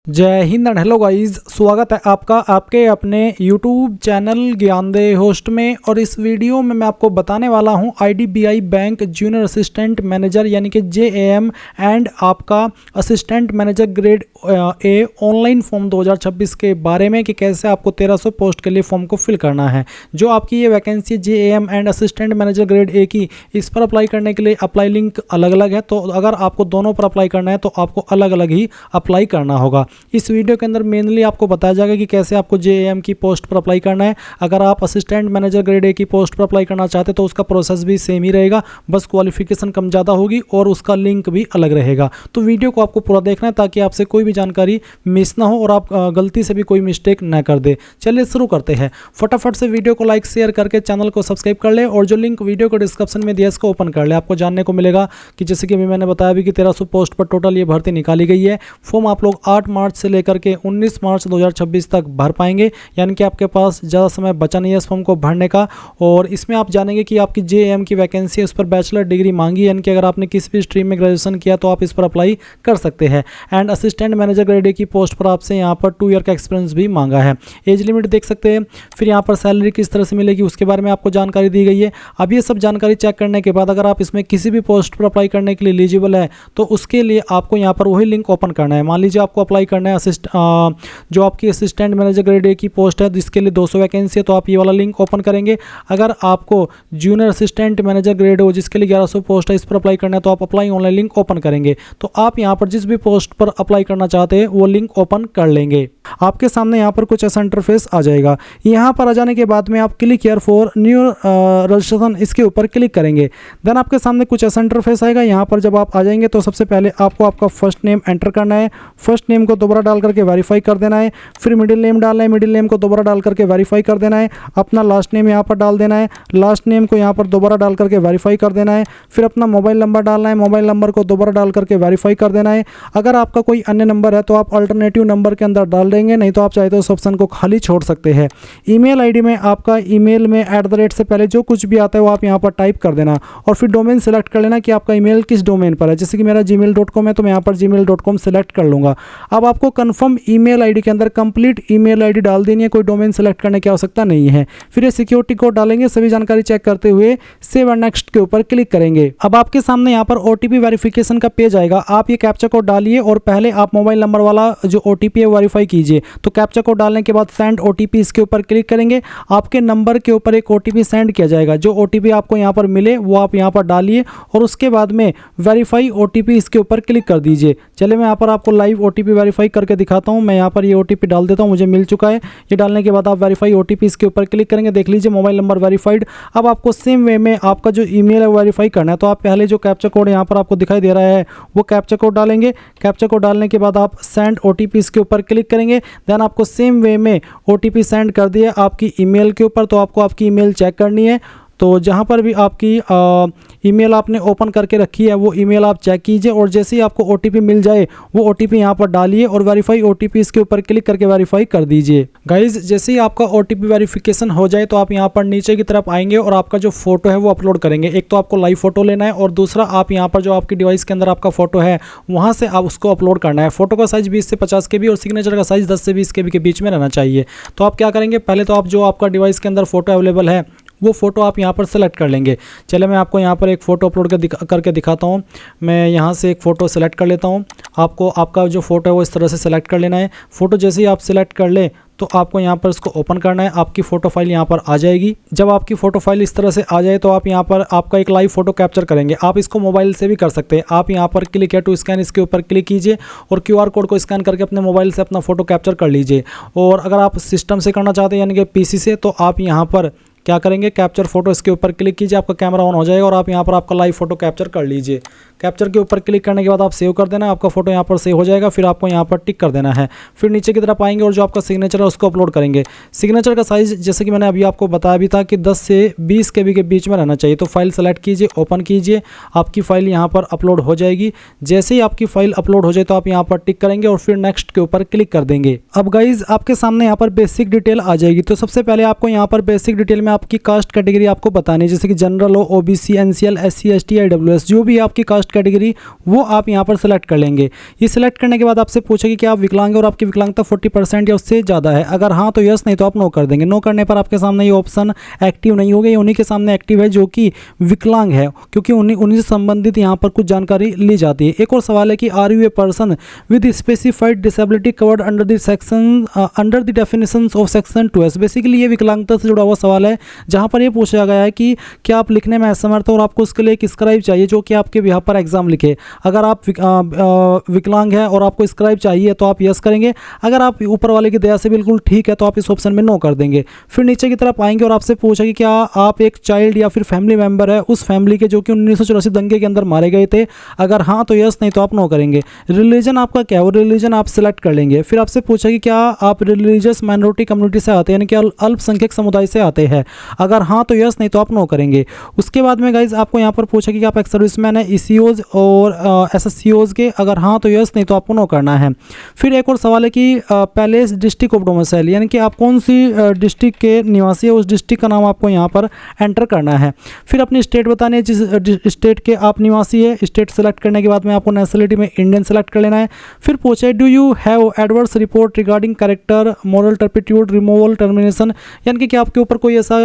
जय Hind and hello guys, स्वागत है आपका आपके अपने YouTube चैनल ज्ञानदेह होस्ट में। और इस वीडियो में मैं आपको बताने वाला हूं IDBI bank junior assistant manager यानी कि JAM एंड आपका assistant manager grade A online form 2026 के बारे में कि कैसे आपको 1300 पोस्ट के लिए फॉर्म को फिल करना है। जो आपकी ये vacancy JAM and assistant manager grade A की, इस पर अप्लाई करने के लिए अप्लाई लिंक अलग अलग है। तो अगर आपको दोनों पर अप्लाई करना है तो आपको अलग अलग ही अप्लाई करना होगा। इस वीडियो के अंदर मेनली आपको बताया जाएगा कि कैसे आपको JAM की पोस्ट पर अप्लाई करना है। अगर आप असिस्टेंट मैनेजर ग्रेड A की पोस्ट पर अप्लाई करना चाहते तो उसका प्रोसेस भी सेम ही रहेगा, बस क्वालिफिकेशन कम ज़्यादा होगी और उसका लिंक भी अलग रहेगा। तो वीडियो को आपको पूरा देखना है ताकि आपसे कोई भी जानकारी मिस ना हो और आप गलती से भी कोई मिस्टेक ना कर दे। चलिए शुरू करते हैं। फटाफट से वीडियो को लाइक शेयर करके चैनल को सब्सक्राइब कर ले और जो लिंक वीडियो को डिस्क्रिप्शन में दिया इसको ओपन कर ले। आपको जानने को मिलेगा कि जैसे कि अभी मैंने बताया भी कि 1300 पोस्ट पर टोटल ये भर्ती निकाली गई है। फॉर्म आप लोग 8 मार्च से लेकर के 19 मार्च 2026 तक भर पाएंगे, यानी कि आपके पास ज़्यादा समय बचा नहीं है इस फॉर्म को भरने का। और इसमें आप जानेंगे कि आपकी JAM की वैकेंसी है, उस पर बैचलर डिग्री मांगी, यानी कि अगर आपने किसी भी स्ट्रीम में ग्रेजुएशन किया तो आप इस पर अप्लाई कर सकते हैं। And assistant manager grade A की पोस्ट पर आपसे यहाँ पर 2 ईयर का एक्सपीरियंस भी मांगा है। एज लिमिट देख सकते हैं। फिर यहाँ पर सैलरी किस तरह से मिलेगी उसके बारे में आपको जानकारी दी गई है। अब ये सब जानकारी चेक करने के बाद अगर आप इसमें किसी भी पोस्ट पर अप्लाई करने के लिए एलिजिबल है तो उसके लिए आपको यहाँ पर वही लिंक ओपन करना है। मान लीजिए आपको अप्लाई करना है जो आपकी असिस्टेंट मैनेजर ग्रेड A की पोस्ट है जिसके लिए 200 वैकेंसी है, तो आप ये वाला लिंक ओपन करेंगे। अगर आपको junior assistant manager grade O जिसके लिए 1100 पोस्ट है इस पर अप्लाई करना है तो आप अप्लाई ऑनलाइन लिंक ओपन करेंगे। तो आप यहाँ पर जिस भी पोस्ट पर अप्लाई करना चाहते हैं वो लिंक ओपन कर लेंगे। आपके सामने यहाँ पर कुछ ऐसा इंटरफेस आ जाएगा। यहाँ पर आ जाने के बाद में आप click here for new registration इसके ऊपर क्लिक करेंगे। देन आपके सामने कुछ ऐसा इंटरफेस आएगा। यहाँ पर जब आप आ जाएंगे तो सबसे पहले आपको आपका फर्स्ट नेम एंटर करना है। फर्स्ट नेम को दोबारा डाल करके वेरीफाई कर देना है। फिर मिडिल नेम डालना है, मिडिल नेम को दोबारा डाल करके वेरीफाई कर देना है। अपना लास्ट नेम यहाँ पर डाल देना है, लास्ट नेम को यहाँ पर दोबारा डाल करके वेरीफाई कर देना है। फिर अपना मोबाइल नंबर डालना है, मोबाइल नंबर को दोबारा डाल करके वेरीफाई कर देना है। अगर आपका कोई अन्य नंबर है तो आप अल्टरनेटिव नंबर के अंदर डाल देंगे, नहीं तो आप चाहे तो उस ऑप्शन को खाली छोड़ सकते हैं। ईमेल आईडी में आपका ईमेल में @ से पहले जो कुछ भी आता है वो आप यहाँ पर टाइप कर देना और फिर डोमेन सेलेक्ट कर लेना कि आपका ईमेल किस डोमेन पर है। जैसे कि मेरा gmail.com है तो मैं यहाँ पर gmail.com सेलेक्ट कर लूँगा। अब आपको कन्फर्म ईमेल आईडी के अंदर कंप्लीट ईमेल आईडी डाल देनी है, कोई डोमेन सेलेक्ट करने की आवश्यकता नहीं है। फिर ये सिक्योरिटी कोड डालेंगे, सभी जानकारी चेक करते हुए सेव एंड नेक्स्ट के ऊपर क्लिक करेंगे। अब आपके सामने यहाँ पर OTP वेरिफिकेशन का पेज आएगा। आप ये कैप्चा कोड डालिए और पहले आप मोबाइल नंबर वाला जो OTP है वेरीफाई कीजिए। तो कैप्चा कोड डालने के बाद सेंड OTP इसके ऊपर क्लिक करेंगे। आपके नंबर के ऊपर एक OTP सेंड किया जाएगा। जो OTP आपको यहाँ पर मिले वो आप यहाँ पर डालिए और उसके बाद में वेरीफाई OTP इसके ऊपर क्लिक कर दीजिए। चलिए मैं यहाँ पर आपको लाइव OTP वेरीफाई करके दिखाता हूँ। मैं यहाँ पर ये OTP डाल देता हूँ, मुझे मिल चुका है। ये डालने के बाद आप वेरीफाई OTP इसके ऊपर क्लिक करेंगे। देख लीजिए मोबाइल नंबर वेरीफाइड। अब आपको सेम वे में आपका जो ईमेल है वेरीफाई करना है। तो आप पहले जो कैप्चा कोड यहाँ पर आपको दिखाई दे रहा है वो कैप्चा कोड डालेंगे। कैप्चा कोड डालने के बाद आप सेंड OTP इसके ऊपर क्लिक करेंगे। देन आपको सेम वे में OTP सेंड कर दिया आपकी ईमेल के ऊपर। तो आपको आपकी ईमेल चेक करनी है। तो जहाँ पर भी आपकी ईमेल आपने ओपन करके रखी है वो ईमेल आप चेक कीजिए और जैसे ही आपको OTP मिल जाए वो OTP यहाँ पर डालिए और वेरीफाई OTP इसके ऊपर क्लिक करके वेरीफाई कर दीजिए। गाइज जैसे ही आपका OTP वेरिफिकेशन हो जाए तो आप यहाँ पर नीचे की तरफ आएंगे और आपका जो फोटो है वो अपलोड करेंगे। एक तो आपको लाइव फोटो लेना है और दूसरा आप यहाँ पर जो आपकी डिवाइस के अंदर आपका फोटो है वहाँ से आप उसको अपलोड करना है। फोटो का साइज 20 से 50 KB और सिग्नेचर का साइज 10 से 20 KB के बीच में रहना चाहिए। तो आप क्या करेंगे, पहले तो आप जो आपका डिवाइस के अंदर फोटो अवेलेबल है वो फ़ोटो आप यहाँ पर सेलेक्ट कर लेंगे। चले मैं आपको यहाँ पर एक फ़ोटो अपलोड करके दिखाता हूँ। मैं यहाँ से एक फ़ोटो सेलेक्ट कर लेता हूँ। आपको आपका जो फ़ोटो है वो इस तरह से सेलेक्ट कर लेना है। फ़ोटो जैसे ही आप सेलेक्ट कर ले तो आपको यहाँ पर इसको ओपन करना है। आपकी फ़ोटो फाइल यहाँ पर आ जाएगी। जब आपकी फ़ोटो फाइल इस तरह से आ जाए तो आप यहाँ पर आपका एक लाइव फ़ोटो कैप्चर करेंगे। आप इसको मोबाइल से भी कर सकते हैं। आप यहाँ पर क्लिक है टू स्कैन इसके ऊपर क्लिक कीजिए और QR कोड को स्कैन करके अपने मोबाइल से अपना फ़ोटो कैप्चर कर लीजिए। और अगर आप सिस्टम से करना चाहते हैं यानी कि PC से, तो आप यहाँ पर क्या करेंगे, कैप्चर फोटो इसके ऊपर क्लिक कीजिए। आपका कैमरा ऑन हो जाएगा और आप यहाँ पर आपका लाइव फोटो कैप्चर कर लीजिए। कैप्चर के ऊपर क्लिक करने के बाद आप सेव कर देना है। आपका फोटो यहाँ पर सेव हो जाएगा। फिर आपको यहाँ पर टिक कर देना है। फिर नीचे की तरफ आएंगे और जो आपका सिग्नेचर है उसको अपलोड करेंगे। सिग्नेचर का साइज जैसे कि मैंने अभी आपको बताया भी था कि 10 से 20 KB के बीच में रहना चाहिए। तो फाइल सेलेक्ट कीजिए, ओपन कीजिए, आपकी फाइल यहाँ पर अपलोड हो जाएगी। जैसे ही आपकी फाइल अपलोड हो जाए तो आप यहाँ पर टिक करेंगे और फिर नेक्स्ट के ऊपर क्लिक कर देंगे। अब गाइज आपके सामने यहाँ पर बेसिक डिटेल आ जाएगी। तो सबसे पहले आपको यहाँ पर बेसिक डिटेल में आपकी कास्ट कैटेगरी आपको बतानी है, जैसे कि जनरल हो, OBC, NCL, SC, ST, EWS, जो भी आपकी कास्ट कैटेगरी वो आप यहाँ पर सेलेक्ट कर लेंगे। ये सिलेक्ट करने के बाद आपसे पूछेगी कि आप विकलांग हैं और आपकी विकलांगता 40% या उससे ज़्यादा है। अगर हाँ तो यस, नहीं तो आप नो कर देंगे। नो करने पर आपके सामने ये ऑप्शन एक्टिव नहीं होगा, ये उन्हीं के सामने एक्टिव है जो कि विकलांग है, क्योंकि उन्हीं से संबंधित यहाँ पर कुछ जानकारी ली जाती है। एक और सवाल है कि are you a person with specified disability covered under the section under the definition of section 2S। Basically ये विकलांगता से जुड़ा हुआ सवाल है, जहाँ पर ये पूछा गया है कि क्या आप लिखने में असमर्थ हो और आपको उसके लिए एक स्क्राइब चाहिए जो कि आपके बिहाफ पर एग्जाम लिखे। अगर आप विकलांग है और आपको स्क्राइब चाहिए तो आप यस करेंगे। अगर आप ऊपर वाले की दया से बिल्कुल ठीक है तो आप इस ऑप्शन में नो कर देंगे। फिर नीचे की तरफ आएंगे और आपसे पूछेगी क्या आप एक चाइल्ड या फिर फैमिली मेंबर है उस फैमिली के जो कि 1984 दंगे के अंदर मारे गए थे। अगर हाँ तो यस, नहीं तो आप नो करेंगे। रिलीजन आपका क्या है, वो रिलीजन आप सिलेक्ट कर लेंगे। फिर आपसे पूछेगी क्या आप रिलीजियस माइनॉरिटी कम्युनिटी से आते हैं, यानी कि अल्पसंख्यक समुदाय से आते हैं। अगर हाँ तो यस, नहीं तो आप नो करेंगे। उसके बाद में गाइज आपको यहाँ पर पूछेगी कि आप एक सर्विसमैन है ECOs और SSCOs के। अगर हाँ तो यस, नहीं तो आपको नो करना है। फिर एक और सवाल है कि पैलेस डिस्ट्रिक्ट ऑफ डोमिसाइल, यानी कि आप कौन सी डिस्ट्रिक्ट के निवासी है, उस डिस्ट्रिक्ट का नाम आपको यहाँ पर एंटर करना है। फिर अपनी स्टेट बतानी है, जिस स्टेट के आप निवासी है। स्टेट सेलेक्ट करने के बाद में आपको नेशनलिटी में इंडियन सेलेक्ट कर लेना है। फिर पूछे do you have adverse report regarding character, moral turpitude, removal, termination, यानी कि आपके ऊपर कोई ऐसा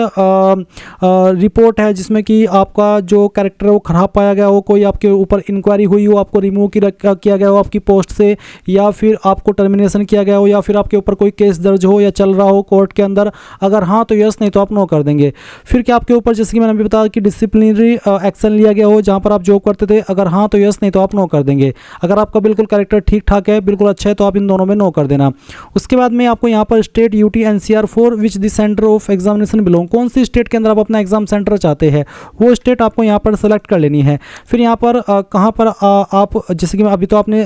रिपोर्ट है जिसमें कि आपका जो कैरेक्टर है वो खराब पाया गया हो, कोई आपके ऊपर इंक्वायरी हुई हो, आपको रिमूव किया गया हो आपकी पोस्ट से, या फिर आपको टर्मिनेशन किया गया हो, या फिर आपके ऊपर कोई केस दर्ज हो या चल रहा हो कोर्ट के अंदर। अगर हाँ तो यस, नहीं तो आप नो कर देंगे। फिर क्या आपके ऊपर, जैसे कि मैंने अभी बताया कि डिसिप्लिनरी एक्शन लिया गया हो जहाँ पर आप जॉब करते थे। अगर हाँ तो यस, नहीं तो आप नो कर देंगे। अगर आपका बिल्कुल कैरेक्टर ठीक ठाक है, बिल्कुल अच्छा है, तो आप इन दोनों में नो कर देना। उसके बाद में आपको यहाँ पर state UT NCR for which the centre of examination belong, कौन सी स्टेट के अंदर आप अपना एग्जाम सेंटर चाहते हैं वो स्टेट आपको यहाँ पर सेलेक्ट कर लेनी है। फिर यहाँ पर कहाँ पर आप, जैसे कि अभी तो आपने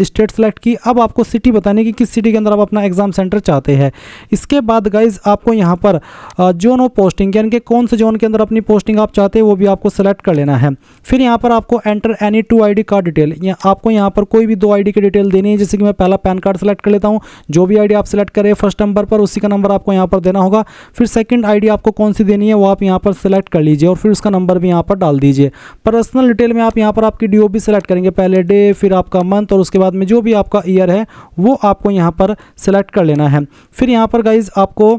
स्टेट सेलेक्ट की, अब आपको सिटी बतानी कि किस सिटी के अंदर आप अपना एग्जाम सेंटर चाहते हैं। इसके बाद गाइज आपको यहाँ पर जोन ऑफ पोस्टिंग, यानी कि कौन से जोन के अंदर अपनी पोस्टिंग आप चाहते हैं वो भी आपको सेलेक्ट कर लेना है। फिर यहाँ पर आपको enter any 2 ID card detail, आपको यहाँ पर कोई भी 2 ID की डिटेल देनी है। जैसे कि मैं पहला पैन कार्ड सेलेक्ट कर लेता हूँ, जो भी ID आप सेलेक्ट करें फर्स्ट नंबर पर उसी का नंबर आपको यहाँ पर देना होगा। फिर सेकंड ID आपको कौन सी देनी है वो आप यहाँ पर सेलेक्ट कर लीजिए और फिर उसका नंबर भी यहाँ पर डाल दीजिए। पर्सनल डिटेल में आप यहाँ पर आपकी DOB सेलेक्ट करेंगे, पहले डे, फिर आपका मंथ और उसके बाद में जो भी आपका ईयर है वो आपको यहाँ पर सेलेक्ट कर लेना है। फिर यहाँ पर गाइज आपको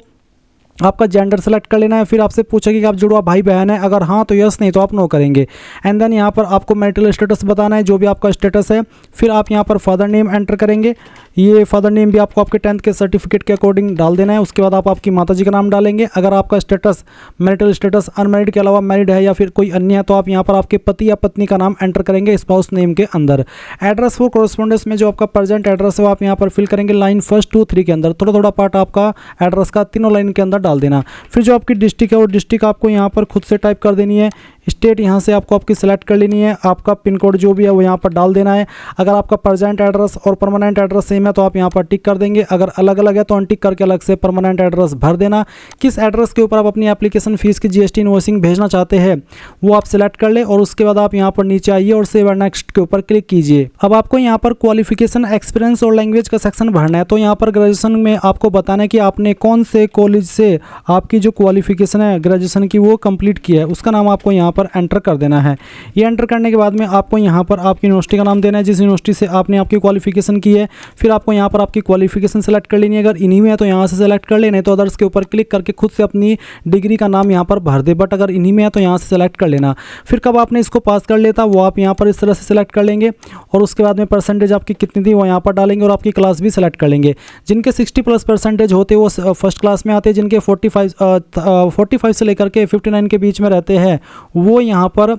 आपका जेंडर सेलेक्ट कर लेना है। फिर आपसे पूछेगी कि आप जुड़वा भाई बहन है। अगर हाँ तो यस, नहीं तो आप नो करेंगे। एंड देन यहाँ पर आपको मैरिटल स्टेटस बताना है, जो भी आपका स्टेटस है। फिर आप यहाँ पर फादर नेम एंटर करेंगे, ये फादर नेम भी आपको आपके 10th के सर्टिफिकेट के अकॉर्डिंग डाल देना है। उसके बाद आप आपकी माताजी का नाम डालेंगे। अगर आपका स्टेटस मैरिटल स्टेटस अनमैरिड के अलावा मैरिड है या फिर कोई अन्य है तो आप यहाँ पर आपके पति या पत्नी का नाम एंटर करेंगे स्पाउस नेम के अंदर। एड्रेस फॉर कॉरेस्पॉन्डेंस में जो आपका प्रेजेंट एड्रेस है वो आप यहाँ पर फिल करेंगे लाइन 1, 2, 3 के अंदर। थोड़ा थोड़ा पार्ट आपका एड्रेस का तीनों लाइन के अंदर डाल देना। फिर जो आपकी डिस्ट्रिक्ट है वो डिस्ट्रिक्ट आपको यहाँ पर खुद से टाइप कर देनी है। स्टेट यहाँ से आपको आपकी सेलेक्ट कर लेनी है। आपका पिन कोड जो भी है वो यहाँ पर डाल देना है। अगर आपका प्रेजेंट एड्रेस और परमानेंट एड्रेस सेम है तो आप यहाँ पर टिक कर देंगे। अगर अलग अलग है तो अनटिक करके अलग से परमानेंट एड्रेस भर देना। किस एड्रेस के ऊपर आप अपनी एप्लीकेशन फीस की GST इनवॉइसिंग भेजना चाहते हैं वो आप सिलेक्ट कर ले और उसके बाद आप यहाँ पर नीचे आइए और सेव एंड नेक्स्ट के ऊपर क्लिक कीजिए। अब आपको यहाँ पर क्वालिफिकेशन, एक्सपीरियंस और लैंग्वेज का सेक्शन भरना है। तो यहाँ पर ग्रेजुएशन में आपको बताना है कि आपने कौन से कॉलेज से आपकी जो क्वालिफिकेशन है ग्रेजुएशन की वो कंप्लीट किया है, उसका नाम आपको यहाँ पर एंटर कर देना है। ये एंटर करने के बाद में आपको यहाँ पर आपकी यूनिवर्सिटी का नाम देना है जिस यूनिवर्सिटी से आपने आपकी क्वालिफिकेशन की है। फिर आपको यहाँ पर आपकी क्वालिफिकेशन सेलेक्ट कर लेनी है। अगर इन्हीं में है तो यहाँ से सेलेक्ट कर लेना, तो अदर्स के ऊपर क्लिक करके खुद से अपनी डिग्री का नाम यहाँ पर भर दे। बट अगर इन्हीं में है तो यहाँ से सेलेक्ट कर लेना। फिर कब आपने इसको पास कर लेता वो आप यहाँ पर इस तरह से सेलेक्ट कर लेंगे और उसके बाद में परसेंटेज आपकी कितनी थी वो यहाँ पर डालेंगे और आपकी क्लास भी सेलेक्ट कर लेंगे। जिनके 60+ परसेंटेज होते वो फर्स्ट क्लास में आते हैं, जिनके 45 से लेकर के 59 के बीच में रहते हैं वो यहाँ पर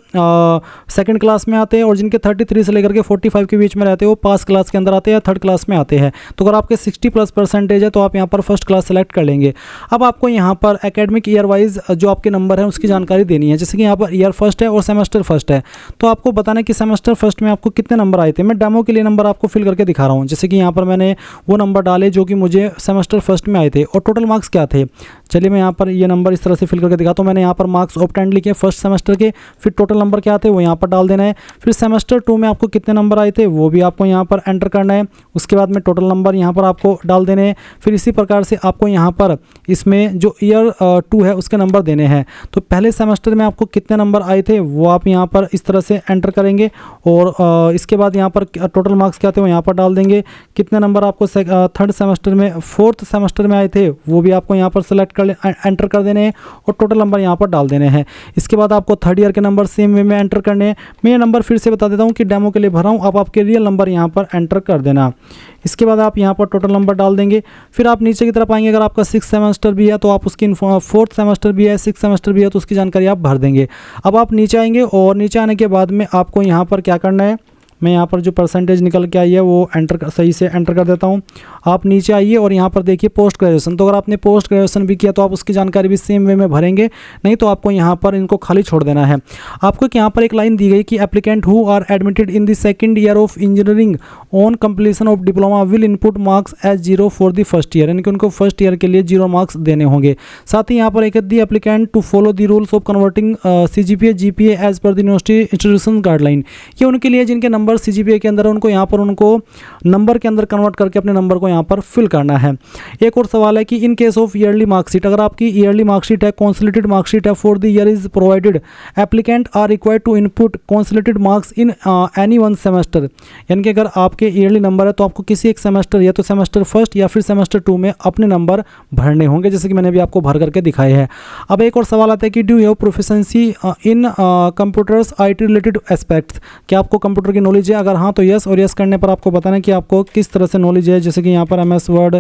सेकंड क्लास में आते हैं, और जिनके 33 से लेकर के 45 के बीच में रहते हैं वो पास क्लास के अंदर आते हैं, थर्ड क्लास में आते हैं। तो अगर आपके 60+ परसेंटेज है तो आप यहाँ पर फर्स्ट क्लास सेलेक्ट कर लेंगे। अब आपको यहाँ पर एकेडमिक ईयर वाइज जो आपके नंबर है उसकी जानकारी देनी है। जैसे कि यहाँ पर ईयर फर्स्ट है और सेमेस्टर फर्स्ट है, तो आपको बताना है कि सेमेस्टर फर्स्ट में आपको कितने नंबर आए थे। मैं डेमो के लिए नंबर आपको फिल करके दिखा रहा हूँ। जैसे कि यहाँ पर मैंने वो नंबर डाले जो कि मुझे सेमेस्टर फर्स्ट में आए थे और टोटल मार्क्स क्या थे। चलिए मैं यहाँ पर ये नंबर इस तरह से फिल करके दिखाता हूँ। मैंने यहाँ पर मार्क्स ऑब्टेन्ड लिखे फर्स्ट सेमेस्टर के, फिर टोटल नंबर क्या आते हैं वो यहाँ पर डाल देना है। फिर सेमेस्टर 2 में आपको कितने नंबर आए थे वो भी आपको यहाँ पर एंटर करना है। उसके बाद में टोटल नंबर यहाँ पर आपको डाल देने हैं। फिर इसी प्रकार से आपको यहाँ पर इसमें जो ईयर 2 है उसके नंबर देने हैं। तो पहले सेमेस्टर में आपको कितने नंबर आए थे वो आप यहाँ पर इस तरह से एंटर करेंगे और इसके बाद यहाँ पर टोटल मार्क्स क्या थे वो यहाँ पर डाल देंगे। कितने नंबर आपको थर्ड सेमेस्टर में फोर्थ सेमेस्टर में आए थे वो भी आपको यहाँ पर सेलेक्ट कर एंटर कर देने हैं और टोटल नंबर यहाँ पर डाल देने हैं। इसके बाद आपको थर्ड ईयर के नंबर सेम वे में एंटर करने हैं। मैं ये नंबर फिर से बता देता हूँ कि डेमो के लिए भरा हूँ, आप आपके रियल नंबर यहाँ पर एंटर कर देना। इसके बाद आप यहाँ पर टोटल नंबर डाल देंगे। फिर आप नीचे की तरफ आएंगे, अगर आपका 6 सेमेस्टर भी है तो आप उसकी फोर्थ सेमेस्टर भी है 6 सेमेस्टर भी है तो उसकी जानकारी आप भर देंगे। अब आप नीचे आएंगे और नीचे आने के बाद में आपको यहाँ पर क्या करना है, मैं यहाँ पर जो परसेंटेज निकल के आई है वो सही से एंटर कर देता हूँ। आप नीचे आइए और यहाँ पर देखिए पोस्ट ग्रेजुएशन, तो अगर आपने पोस्ट ग्रेजुएशन भी किया तो आप उसकी जानकारी भी सेम वे में भरेंगे, नहीं तो आपको यहाँ पर इनको खाली छोड़ देना है। आपको यहाँ पर एक लाइन दी गई कि applicant who are admitted in the second year of engineering on completion of diploma will input marks as 0 for the first year, यानी कि उनको फर्स्ट ईयर के लिए 0 मार्क्स देने होंगे। साथ ही यहाँ पर एक the applicant to follow the rules of converting CGPA GPA as per the university institution guideline, ये उनके लिए जिनके नंबर CGPA के अंदर उनको यहाँ पर उनको नंबर के अंदर कन्वर्ट करके अपने नंबर को यहाँ पर फिल करना है। एक और सवाल है कि in case of yearly marksheet, अगर आपकी ईयरली मार्कशीट है, कॉन्सोलिडेटेड मार्कशीट है for the year is provided, applicant are required to input consolidated marks in any one semester, यानी कि अगर आपके ईयरली नंबर है तो आपको किसी एक सेमेस्टर या तो सेमेस्टर फर्स्ट या फिर सेमेस्टर 2 में अपने नंबर भरने होंगे, जैसे कि मैंने भी आपको भर करके दिखाए हैं। अब एक और सवाल आता है कि do you have proficiency in computers IT related aspects, क्या आपको कंप्यूटर की नॉलेज है? अगर हाँ तो यस, और यस करने पर आपको बताना है कि आपको किस तरह से नॉलेज है, जैसे कि यहाँ पर MS वर्ड,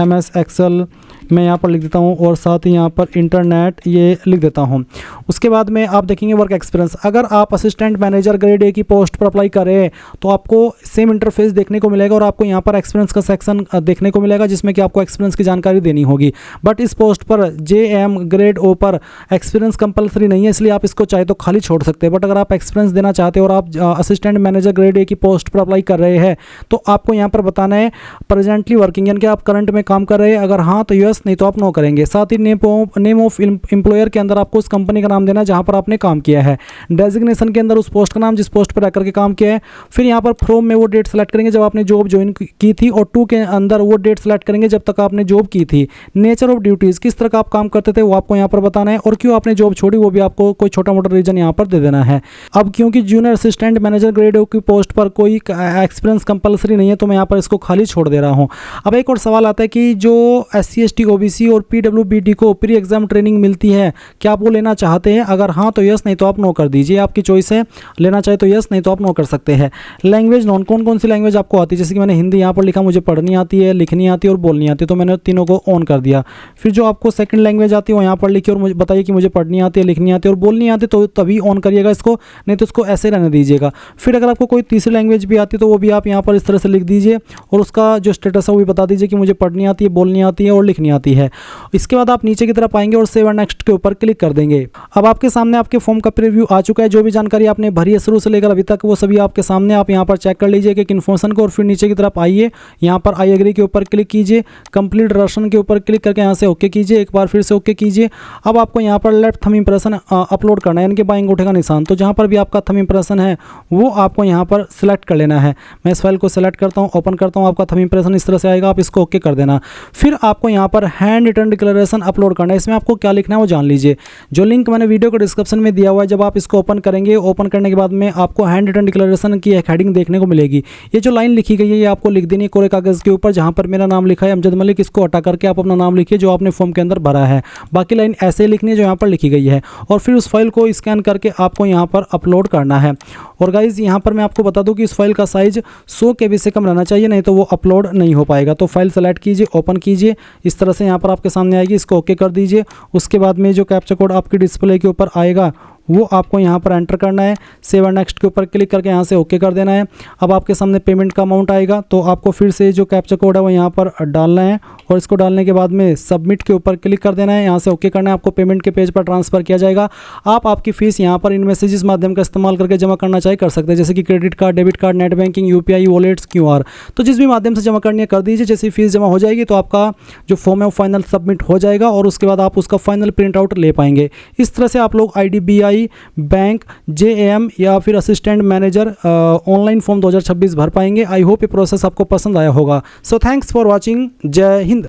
MS एक्सेल मैं यहाँ पर लिख देता हूँ और साथ ही यहाँ पर इंटरनेट ये लिख देता हूँ। उसके बाद में आप देखेंगे वर्क एक्सपीरियंस, अगर आप असिस्टेंट मैनेजर ग्रेड A की पोस्ट पर अप्लाई करें तो आपको सेम इंटरफेस देखने को मिलेगा और आपको यहाँ पर एक्सपीरियंस का सेक्शन देखने को मिलेगा जिसमें कि आपको एक्सपीरियंस की जानकारी देनी होगी। बट इस पोस्ट पर JM ग्रेड O पर एक्सपीरियंस कंपलसरी नहीं है, इसलिए आप इसको चाहे तो खाली छोड़ सकते हैं। बट अगर आप एक्सपीरियंस देना चाहते हो और आप असिस्टेंट मैनेजर ग्रेड A की पोस्ट पर अप्लाई कर रहे हैं तो आपको यहाँ पर बताना है प्रेजेंटली वर्किंग, यानी कि आप करंट में काम कर रहे हैं, अगर हाँ तो यस, नहीं तो आप नो करेंगे। साथ ही नेम ऑफ एम्प्लॉयर के अंदर आपको उस कंपनी का नाम देना है जहाँ पर आपने काम किया है, डेजिग्नेशन के अंदर उस पोस्ट का नाम जिस पोस्ट पर रहकर के काम किया है। फिर यहाँ पर फ्रॉम में वो डेट सेलेक्ट करेंगे जब आपने जॉब ज्वाइन की थी और टू के अंदर वो डेट सेलेक्ट करेंगे जब तक आपने जॉब की थी। नेचर ऑफ ड्यूटीज़, किस तरह का आप काम करते थे वो आपको यहाँ पर बताना है और क्यों आपने जॉब छोड़ी वो भी आपको कोई छोटा मोटा रीजन यहाँ पर दे देना है। अब क्योंकि junior assistant manager grade O की पोस्ट पर कोई एक्सपीरियंस कंपलसरी नहीं है तो मैं यहाँ पर इसको खाली छोड़ दे रहा हूँ। अब एक और सवाल आता है कि जो SC ST OBC और PWBD को प्री एग्जाम ट्रेनिंग मिलती है, क्या आप वो लेना चाहते हैं? अगर हाँ तो यस, नहीं तो आप नो कर दीजिए, आपकी चॉइस है, लेना चाहे तो यस, नहीं तो आप नो कर सकते हैं। लैंग्वेज नॉन, कौन कौन सी लैंग्वेज आपको आती है? जैसे कि मैंने हिंदी यहाँ पर लिखा, मुझे पढ़नी आती है, लिखनी आती है और बोलनी आती है, तो मैंने तीनों को ऑन कर दिया। फिर जो आपको सेकंड लैंग्वेज आती है वो यहाँ पर लिखिए और मुझे बताइए कि मुझे पढ़नी आती है, लिखनी आती है और बोलनी आती है, तो तभी ऑन करिएगा इसको, नहीं तो इसको ऐसे रहने दीजिएगा। फिर अगर आपको कोई तीसरी लैंग्वेज भी आती है तो वो भी आप यहाँ पर इस तरह से लिख दीजिए और उसका जो स्टेटस है वो भी बता दीजिए कि मुझे पढ़नी आती है, बोलनी आती है और लिखनी आती है। इसके बाद आप नीचे की तरफ आएंगे और सेव एंड नेक्स्ट के ऊपर क्लिक कर देंगे। अब आपके सामने आपके फॉर्म का प्रीव्यू आ चुका है, जो भी जानकारी आपने भरी है शुरू से लेकर अभी तक वो सभी आपके सामने, आप यहाँ पर चेक कर लीजिए कि इन्फॉर्मेशन को। और फिर नीचे की तरफ आइए, यहाँ पर आई एग्री के ऊपर क्लिक कीजिए, कंप्लीट राशन के ऊपर क्लिक करके यहाँ से ओके कीजिए, एक बार फिर से ओके कीजिए। अब आपको यहाँ पर लेफ्ट थंब इंप्रेशन अपलोड करना है, यानी कि बाएं अंगूठे का निशान, तो जहाँ पर भी आपका थंब इंप्रेशन है वो आपको यहाँ पर सिलेक्ट कर लेना है। मैं इस फाइल को सिलेक्ट करता हूँ, ओपन करता हूँ, आपका थंब इंप्रेशन इस तरह से आएगा, आप इसको ओके कर देना। फिर आपको यहाँ पर हैंड रिटन डिक्लेरेशन अपलोड करना है, इसमें आपको क्या लिखना है वो जान लीजिए। जो लिंक मैंने वीडियो को डिस्क्रिप्शन में दिया हुआ है, जब आप इसको ओपन करेंगे, ओपन करने के बाद में आपको हैंड रिटन डिक्लेरेशन की एक हेडिंग देखने को मिलेगी। ये जो लाइन लिखी गई है ये आपको लिख देनी है कोरे कागज़ के ऊपर, जहाँ पर मेरा नाम लिखा है अमजद मलिक, इसको हटा करके आप अपना नाम लिखिए जो आपने फॉर्म के अंदर भरा है। बाकी लाइन ऐसे लिखनी है जो यहाँ पर लिखी गई है और फिर उस फाइल को स्कैन करके आपको यहाँ पर अपलोड करना है। और गाइज़ यहाँ पर मैं आपको बता दूँ कि इस फाइल का साइज़ 100 KB से कम रहना चाहिए, नहीं तो वो अपलोड नहीं हो पाएगा। तो फाइल सेलेक्ट कीजिए, ओपन कीजिए, इस तरह से यहाँ पर आपके सामने आएगी, इसको ओके कर दीजिए। उसके बाद में जो कैप्चा कोड आपकी डिस्प्ले के ऊपर आएगा वो आपको यहाँ पर एंटर करना है। सेव एंड नेक्स्ट के ऊपर क्लिक करके यहाँ से ओके कर देना है। अब आपके सामने पेमेंट का अमाउंट आएगा, तो आपको फिर से जो कैप्चा कोड है वो यहाँ पर डालना है और इसको डालने के बाद में सबमिट के ऊपर क्लिक कर देना है। यहाँ से ओके करना है, आपको पेमेंट के पेज पर ट्रांसफ़र किया जाएगा। आप आपकी फ़ीस यहाँ पर इन मैसेजेस माध्यम का इस्तेमाल करके जमा करना चाहे कर सकते हैं, जैसे कि credit card, debit card, net banking, UPI, wallets, QR. तो जिस भी माध्यम से जमा करनी है कर दीजिए। जैसे फीस जमा हो जाएगी तो आपका जो फॉर्म है वो फाइनल सबमिट हो जाएगा और उसके बाद आप उसका फाइनल प्रिंट आउट ले पाएंगे। इस तरह से आप लोग IDBI बैंक JAM या फिर असिस्टेंट मैनेजर ऑनलाइन फॉर्म 2026 भर पाएंगे। आई होप ये प्रोसेस आपको पसंद आया होगा। So thanks for watching. जय हिंद।